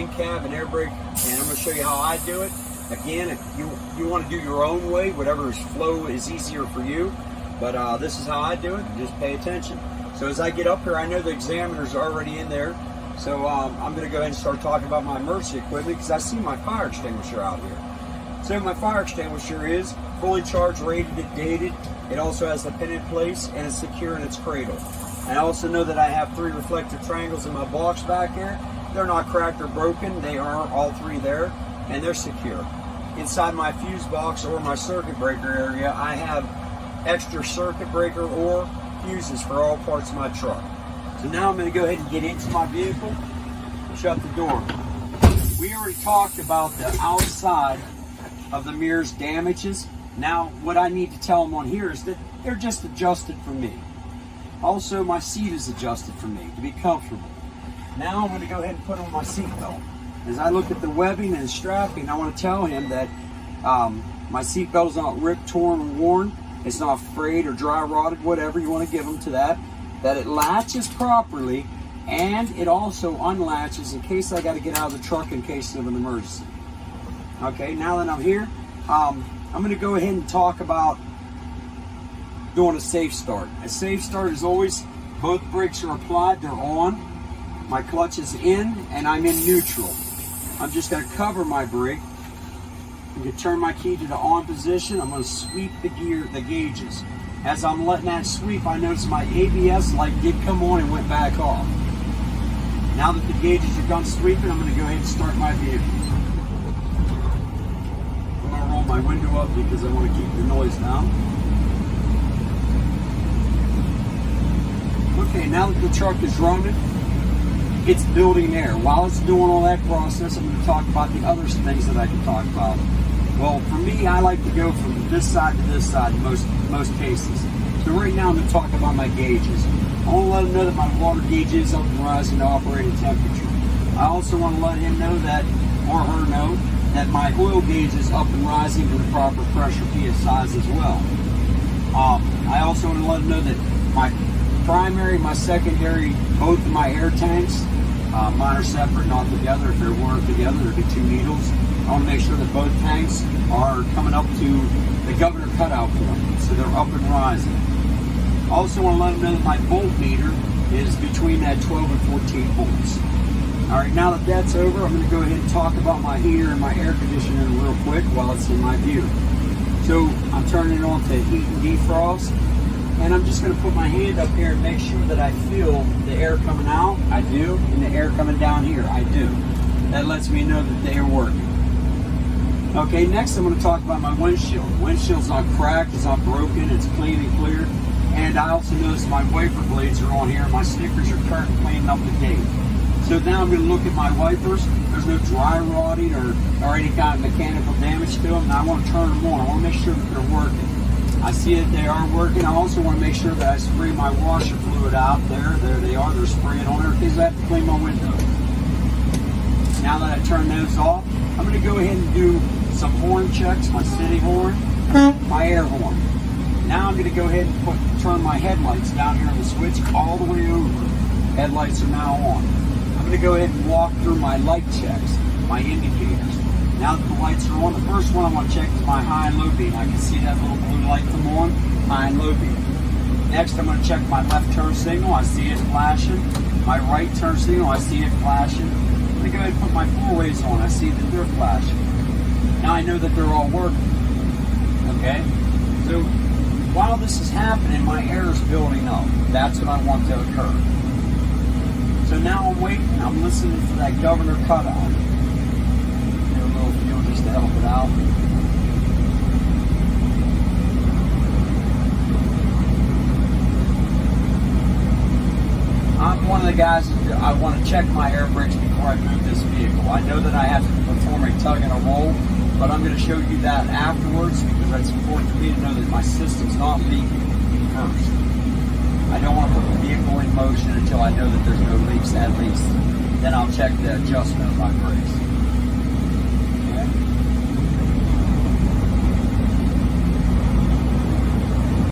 main cab and air brake, and I'm going to show you how I do it. Again, if you want to do your own way, whatever flow is easier for you, but this is how I do it. Just pay attention. So as I get up here, I know the examiner's already in there, so I'm going to go ahead and start talking about my emergency equipment because I see my fire extinguisher out here. So my fire extinguisher is fully charged, rated, and dated. It also has the pin in place and it's secure in its cradle. I also know that I have 3 reflective triangles in my box back here. They're not cracked or broken. They are all 3 there, and they're secure. Inside my fuse box or my circuit breaker area, I have extra circuit breaker or fuses for all parts of my truck. So now I'm going to go ahead and get into my vehicle and shut the door. We already talked about the outside of the mirror's damages. Now what I need to tell them on here is that they're just adjusted for me. Also, my seat is adjusted for me to be comfortable. Now I'm going to go ahead and put on my seat belt. As I look at the webbing and strapping, I want to tell him that my seat belt is not ripped, torn, or worn. It's not frayed or dry rotted, whatever you want to give them to that. That it latches properly, and it also unlatches in case I got to get out of the truck in case of an emergency. Okay, now that I'm here, I'm going to go ahead and talk about doing a safe start. A safe start is always, both brakes are applied, they're on, my clutch is in, and I'm in neutral. I'm just going to cover my brake. I'm going to turn my key to the on position. I'm going to sweep the gauges. As I'm letting that sweep, I notice my ABS light did come on and went back off. Now that the gauges are done sweeping, I'm going to go ahead and start my vehicle. I'm going to roll my window up because I want to keep the noise down. Okay, now that the truck is running, it's building air. While it's doing all that process, I'm going to talk about the other things that I can talk about. Well, for me, I like to go from this side to this side in most cases. So right now I'm going to talk about my gauges. I want to let him know that my water gauge is up and rising to operating temperature. I also want to let him know that, or her know, that my oil gauge is up and rising to the proper pressure PSIs as well. I also want to let him know that my primary, my secondary, both of my air tanks, mine are separate, not together. If they weren't together, there'd be 2 needles. I want to make sure that both tanks are coming up to the governor cutout point, so they're up and rising. I also want to let them know that my volt meter is between that 12 and 14 volts. All right, now that that's over, I'm going to go ahead and talk about my heater and my air conditioner real quick while it's in my view. So I'm turning it on to heat and defrost. And I'm just going to put my hand up here and make sure that I feel the air coming out. I do. And the air coming down here. I do. That lets me know that they are working. Okay, next I'm going to talk about my windshield. The windshield's not cracked. It's not broken. It's clean and clear. And I also notice my wiper blades are on here. My stickers are current, clean, up to date. So now I'm going to look at my wipers. There's no dry rotting or any kind of mechanical damage to them. And I want to turn them on. I want to make sure that they're working. I see that they are working. I also want to make sure that I spray my washer fluid out there. There they are. They're spraying on there because I have to clean my window. Now that I turn those off, I'm going to go ahead and do some horn checks. My city horn, my air horn. Now I'm going to go ahead and turn my headlights down here on the switch all the way over. Headlights are now on. I'm going to go ahead and walk through my light checks, my indicators. Now that the lights are on, the first one I want to check is my high and low beam. I can see that little blue light come on, high and low beam. Next, I'm going to check my left turn signal. I see it flashing. My right turn signal, I see it flashing. I'm going to go ahead and put my four-ways on. I see that they're flashing. Now I know that they're all working. Okay? So while this is happening, my air is building up. That's what I want to occur. So now I'm waiting. I'm listening for that governor cutout. Just to help it out. I'm one of the guys that I want to check my air brakes before I move this vehicle. I know that I have to perform a tug and a roll, but I'm going to show you that afterwards because that's important to me to know that my system's not leaking first. I don't want to put the vehicle in motion until I know that there's no leaks at least. Then I'll check the adjustment of my brakes.